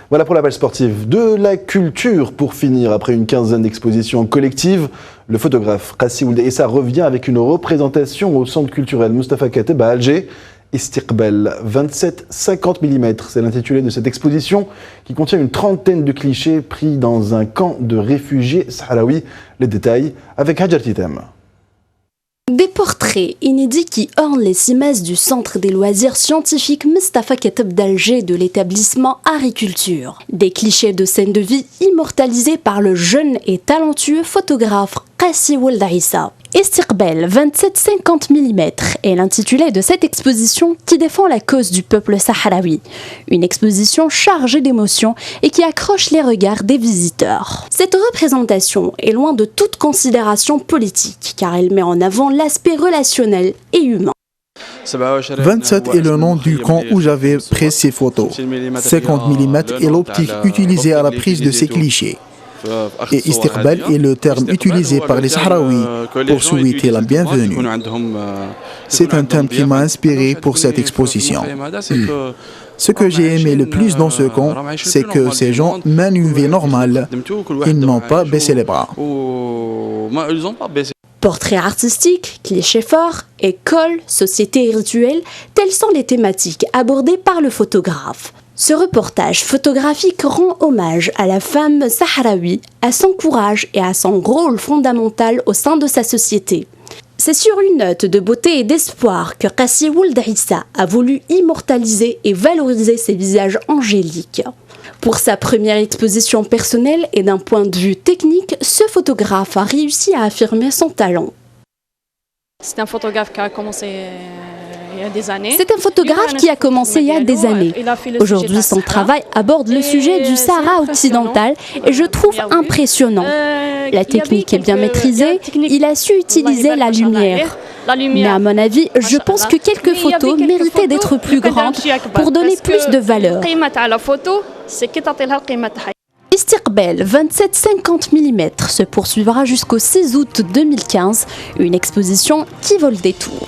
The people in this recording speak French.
Voilà pour la page sportive. De la culture pour finir. Après une quinzaine d'expositions collectives, le photographe Qassi Ould Issa revient avec une représentation au centre culturel Mustapha Kateb à Alger. Istiqbal 27-50 mm, c'est l'intitulé de cette exposition qui contient une trentaine de clichés pris dans un camp de réfugiés sahraouis. Les détails avec Hajar Titem. Des portraits inédits qui ornent les cimes du centre des loisirs scientifiques Mustapha Kateb d'Alger de l'établissement Agriculture. Des clichés de scènes de vie immortalisés par le jeune et talentueux photographe Qassi Ould Issa. Istiqbal 27-50 mm est l'intitulé de cette exposition qui défend la cause du peuple sahraoui. Une exposition chargée d'émotions et qui accroche les regards des visiteurs. Cette représentation est loin de toute considération politique car elle met en avant l'aspect relationnel et humain. 27 est le nom du camp où j'avais pris ces photos. 50 mm est l'optique utilisée à la prise de ces clichés. Et Istiqbal est le terme utilisé par les Sahraouis pour souhaiter la bienvenue. C'est un thème qui m'a inspiré pour cette exposition. Ce que j'ai aimé le plus dans ce camp, c'est que ces gens mènent une vie normale. Ils n'ont pas baissé les bras. Portraits artistiques, clichés forts, école, société et rituels, telles sont les thématiques abordées par le photographe. Ce reportage photographique rend hommage à la femme sahraoui, à son courage et à son rôle fondamental au sein de sa société. C'est sur une note de beauté et d'espoir que Qassi Ould Issa a voulu immortaliser et valoriser ses visages angéliques. Pour sa première exposition personnelle et d'un point de vue technique, ce photographe a réussi à affirmer son talent. C'est un photographe qui a commencé il y a des années. C'est un photographe qui a commencé il y a des années. Aujourd'hui, son travail aborde le sujet du Sahara occidental et je trouve impressionnant. La technique est bien maîtrisée, il a su utiliser la lumière. Mais à mon avis, je pense que quelques photos méritaient d'être plus grandes pour donner plus de valeur. Istiqbal 27-50 mm se poursuivra jusqu'au 6 août 2015, une exposition qui vaut le détour.